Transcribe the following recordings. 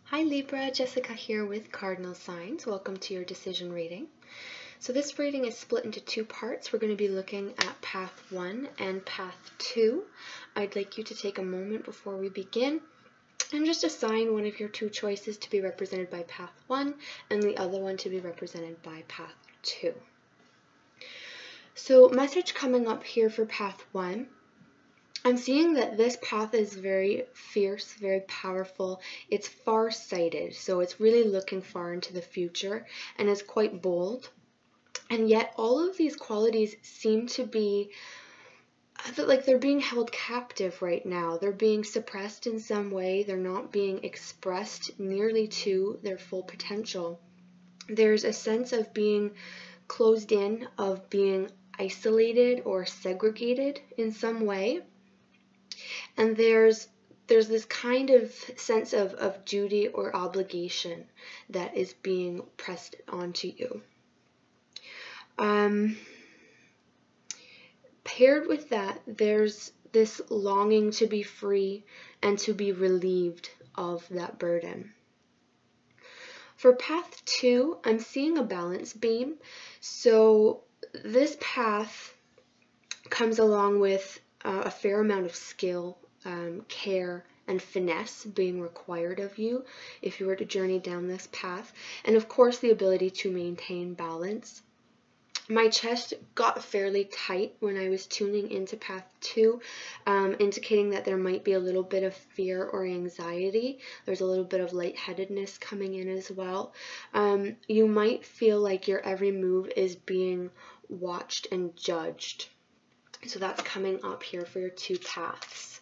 Hi Libra, Jessica here with Cardinal Signs. Welcome to your decision reading. So this reading is split into two parts. We're going to be looking at path 1 and path 2. I'd like you to take a moment before we begin and just assign one of your two choices to be represented by path 1 and the other one to be represented by path 2. So message coming up here for path 1. I'm seeing that this path is very fierce, very powerful. It's far-sighted, so it's really looking far into the future and is quite bold. And yet all of these qualities seem to be like they're being held captive right now. They're being suppressed in some way. They're not being expressed nearly to their full potential. There's a sense of being closed in, of being isolated or segregated in some way. And there's this kind of sense of duty or obligation that is being pressed onto you. Paired with that, there's this longing to be free and to be relieved of that burden. For path 2, I'm seeing a balance beam. So this path comes along with a fair amount of skill, care, and finesse being required of you if you were to journey down this path, and of course the ability to maintain balance. My chest got fairly tight when I was tuning into path 2, indicating that there might be a little bit of fear or anxiety. There's a little bit of lightheadedness coming in as well. You might feel like your every move is being watched and judged. So that's coming up here for your two paths.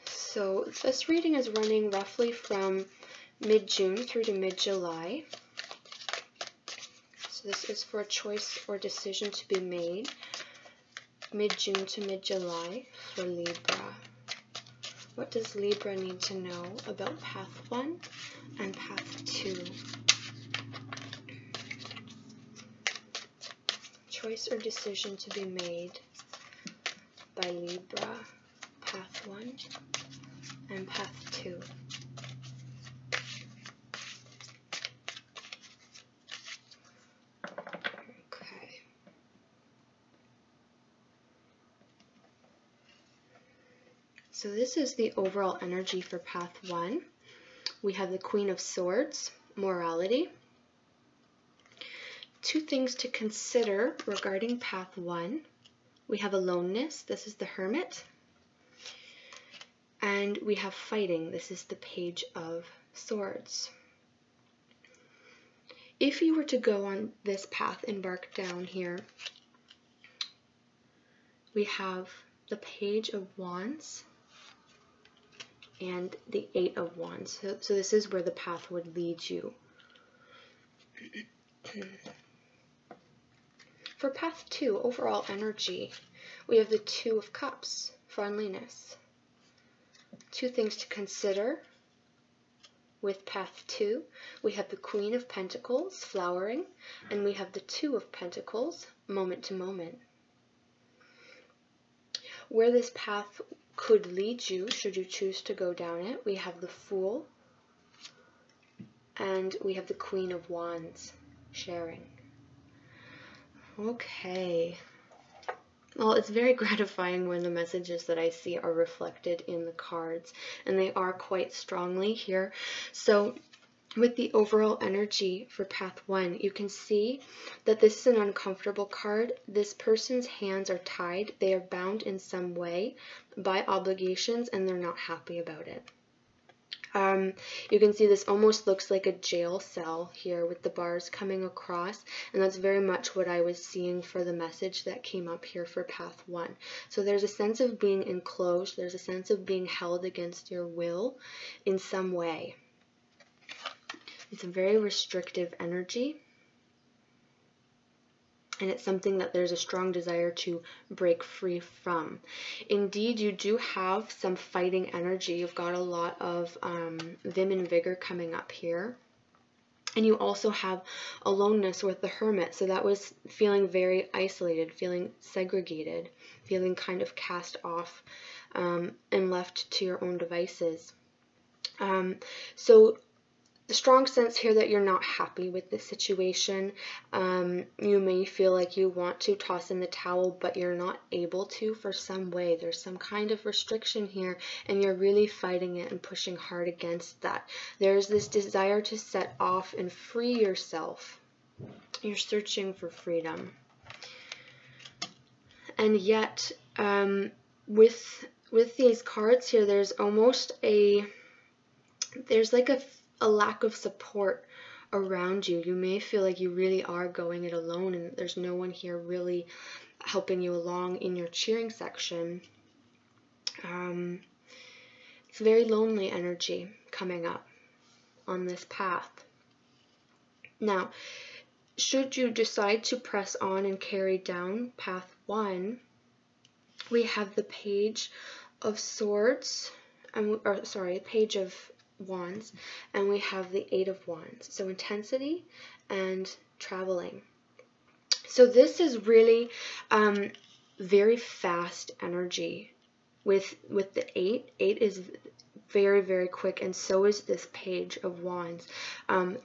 So this reading is running roughly from mid-June through to mid-July. So this is for a choice or decision to be made, mid-June to mid-July for Libra. What does Libra need to know about path 1 and path 2? Choice or decision to be made by Libra, path 1 and path 2. Okay. So this is the overall energy for path 1. We have the Queen of Swords, morality. Two things to consider regarding path 1. We have aloneness, this is the Hermit. And we have fighting, this is the Page of Swords. If you were to go on this path, embark down here, we have the Page of Wands and the 8 of Wands. So this is where the path would lead you. For path 2, overall energy, we have the 2 of Cups, friendliness. Two things to consider with path 2. We have the Queen of Pentacles, flowering, and we have the 2 of Pentacles, moment to moment. Where this path could lead you, should you choose to go down it, we have the Fool, and we have the Queen of Wands, sharing. Okay. Well, it's very gratifying when the messages that I see are reflected in the cards, and they are quite strongly here. So with the overall energy for path 1, you can see that this is an uncomfortable card. This person's hands are tied. They are bound in some way by obligations, and they're not happy about it. You can see this almost looks like a jail cell here with the bars coming across, and that's very much what I was seeing for the message that came up here for path 1. So there's a sense of being enclosed, there's a sense of being held against your will in some way. It's a very restrictive energy, and it's something that there's a strong desire to break free from. Indeed, you do have some fighting energy. You've got a lot of vim and vigor coming up here. And you also have aloneness with the Hermit. So that was feeling very isolated, feeling segregated, feeling kind of cast off and left to your own devices. So the strong sense here that you're not happy with the situation. You may feel like you want to toss in the towel, but you're not able to for some way. There's some kind of restriction here, and you're really fighting it and pushing hard against that. There's this desire to set off and free yourself. You're searching for freedom. And yet, with these cards here, there's almost there's like a lack of support around you. You may feel like you really are going it alone, and there's no one here really helping you along in your cheering section. It's very lonely energy coming up on this path. Now, should you decide to press on and carry down path 1, we have the Page of Swords, Page of Wands, and we have the 8 of Wands. So intensity and traveling. So this is really very fast energy with the 8. 8 is very, very quick, and so is this Page of Wands.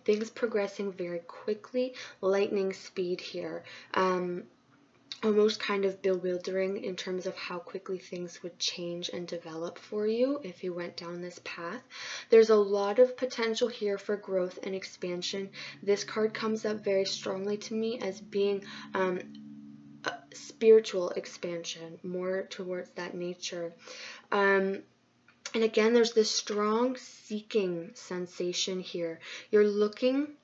Things progressing very quickly, lightning speed here. Almost kind of bewildering in terms of how quickly things would change and develop for you if you went down this path. There's a lot of potential here for growth and expansion. This card comes up very strongly to me as being a spiritual expansion, more towards that nature. And again, there's this strong seeking sensation here. You're looking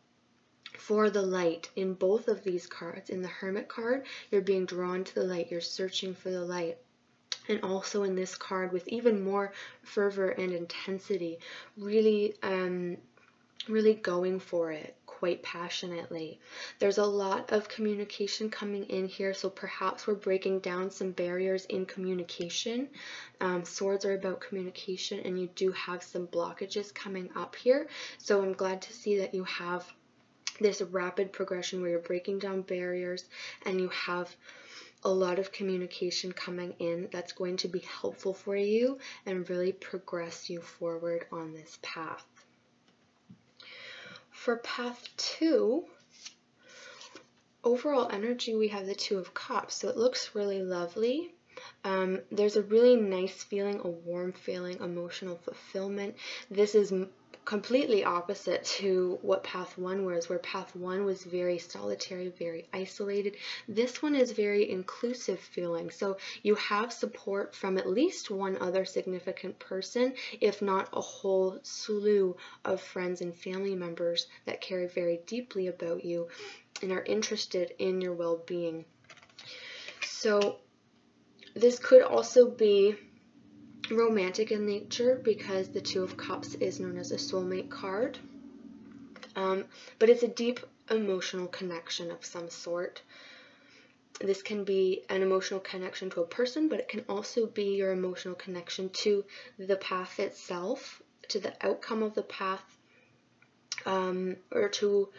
for the light in both of these cards. In the Hermit card, you're being drawn to the light. You're searching for the light. And also in this card, with even more fervor and intensity, really going for it quite passionately. There's a lot of communication coming in here, so perhaps we're breaking down some barriers in communication. Swords are about communication, and you do have some blockages coming up here. So I'm glad to see that you have this rapid progression where you're breaking down barriers and you have a lot of communication coming in that's going to be helpful for you and really progress you forward on this path. For path 2, overall energy, we have the 2 of Cups, so it looks really lovely. There's a really nice feeling, a warm feeling, emotional fulfillment. This is completely opposite to what path 1 was, where path 1 was very solitary, very isolated. This one is very inclusive feeling. So you have support from at least one other significant person, if not a whole slew of friends and family members that care very deeply about you and are interested in your well-being. So this could also be romantic in nature, because the 2 of Cups is known as a soulmate card, but it's a deep emotional connection of some sort. This can be an emotional connection to a person, but it can also be your emotional connection to the path itself, to the outcome of the path, or to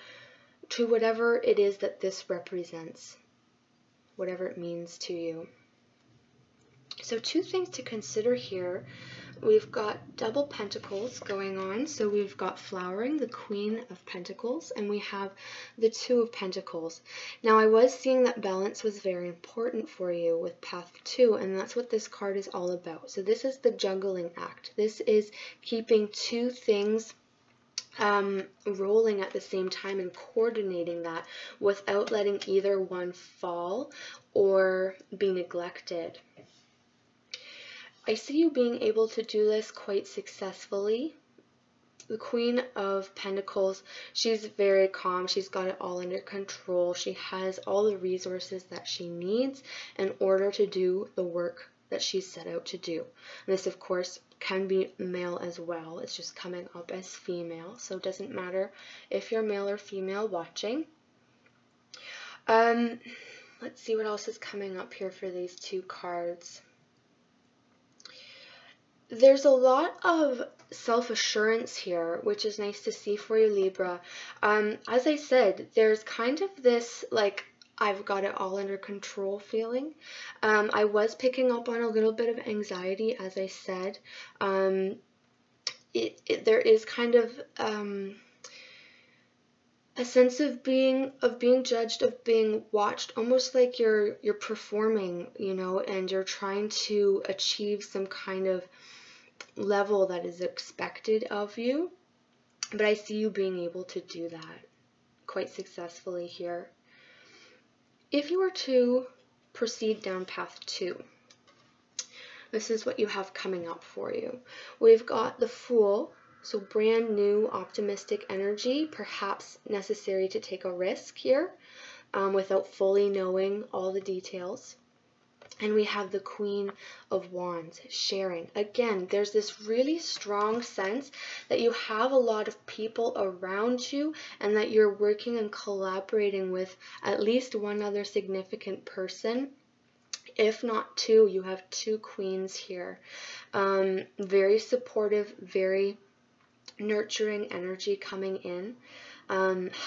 whatever it is that this represents, whatever it means to you. So 2 things to consider here. We've got double pentacles going on. So we've got flowering, the Queen of Pentacles, and we have the 2 of Pentacles. Now I was seeing that balance was very important for you with path 2, and that's what this card is all about. So this is the juggling act. This is keeping 2 things rolling at the same time and coordinating that without letting either one fall or be neglected. I see you being able to do this quite successfully. The Queen of Pentacles, she's very calm. She's got it all under control. She has all the resources that she needs in order to do the work that she's set out to do. And this, of course, can be male as well. It's just coming up as female, so it doesn't matter if you're male or female watching. Let's see what else is coming up here for these 2 cards. There's a lot of self-assurance here, which is nice to see for you, Libra. As I said, there's kind of this, like, I've got it all under control feeling. I was picking up on a little bit of anxiety, as I said. there is kind of a sense of being judged, of being watched, almost like you're performing, you know, and you're trying to achieve some kind of level that is expected of you. But I see you being able to do that quite successfully here. If you were to proceed down path 2, this is what you have coming up for you. We've got the Fool, so brand new optimistic energy, perhaps necessary to take a risk here without fully knowing all the details. And we have the Queen of Wands, sharing. Again, there's this really strong sense that you have a lot of people around you and that you're working and collaborating with at least one other significant person. If not two, you have two queens here. Very supportive, very nurturing energy coming in,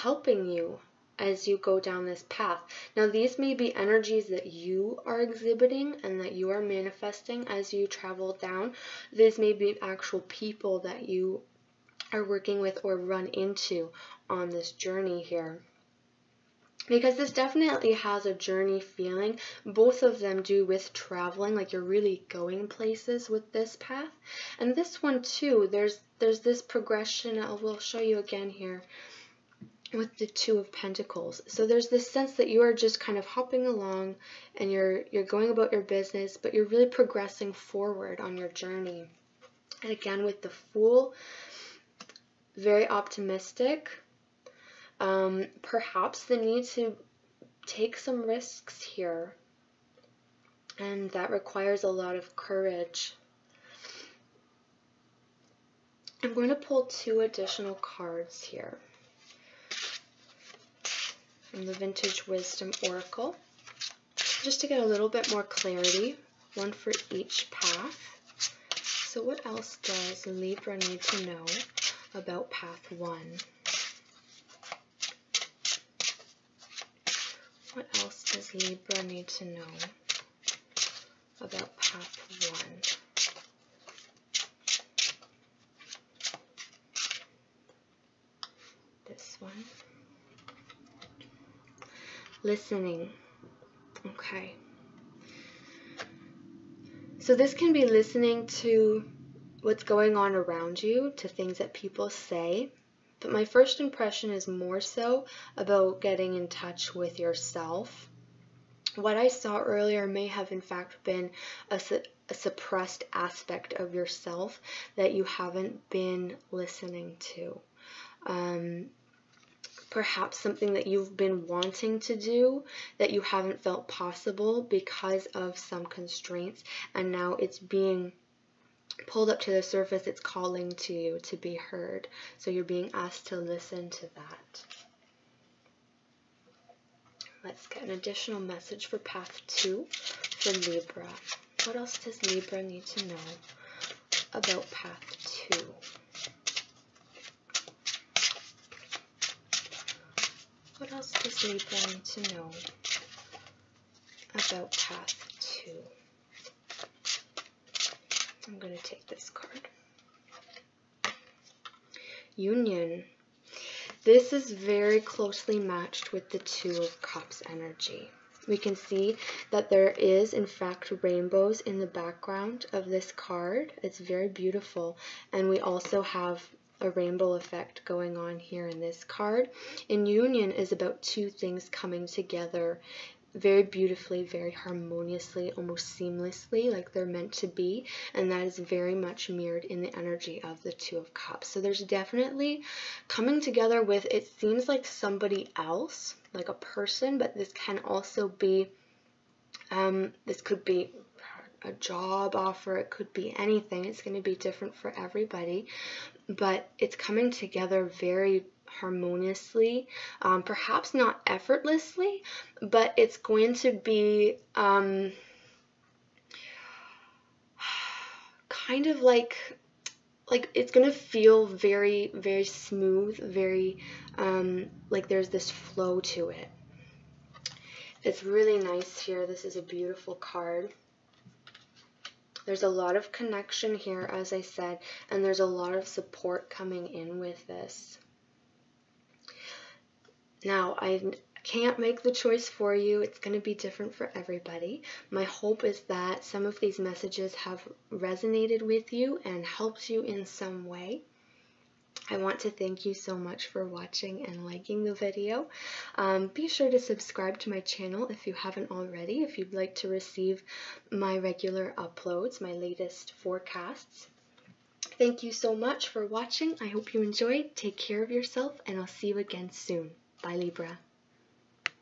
helping you as you go down this path. Now, these may be energies that you are exhibiting and that you are manifesting as you travel down. These may be actual people that you are working with or run into on this journey here. Because this definitely has a journey feeling. Both of them do with traveling, like you're really going places with this path. And this one too, there's this progression. I will show you again here with the Two of Pentacles. So there's this sense that you are just kind of hopping along and you're going about your business, but you're really progressing forward on your journey. And again, with the Fool, very optimistic. Perhaps the need to take some risks here, and that requires a lot of courage. I'm going to pull 2 additional cards here from the Vintage Wisdom Oracle, just to get a little bit more clarity, one for each path. So what else does Libra need to know about path 1? What else does Libra need to know about path 1? This one. Listening. Okay. So this can be listening to what's going on around you, to things that people say. But my first impression is more so about getting in touch with yourself. What I saw earlier may have in fact been a suppressed aspect of yourself that you haven't been listening to. Perhaps something that you've been wanting to do that you haven't felt possible because of some constraints, and now it's being pulled up to the surface. It's calling to you to be heard. So you're being asked to listen to that. Let's get an additional message for path 2 for Libra. What else does Libra need to know about path 2? What else does Libra need to know about path 2? I'm going to take this card. Union. This is very closely matched with the Two of Cups energy. We can see that there is, in fact, rainbows in the background of this card. It's very beautiful. And we also have a rainbow effect going on here in this card. And union is about two things coming together very beautifully, very harmoniously, almost seamlessly, like they're meant to be, and that is very much mirrored in the energy of the Two of Cups. So there's definitely coming together with, it seems like somebody else, like a person, but this can also be, this could be a job offer, it could be anything. It's going to be different for everybody, but it's coming together very harmoniously, perhaps not effortlessly, but it's going to be kind of like it's going to feel very, very smooth, very like there's this flow to it. It's really nice here. This is a beautiful card. There's a lot of connection here, as I said, and there's a lot of support coming in with this. Now, I can't make the choice for you. It's going to be different for everybody. My hope is that some of these messages have resonated with you and helped you in some way. I want to thank you so much for watching and liking the video. Be sure to subscribe to my channel if you haven't already, if you'd like to receive my regular uploads, my latest forecasts. Thank you so much for watching. I hope you enjoyed. Take care of yourself, and I'll see you again soon. Bye, Libra.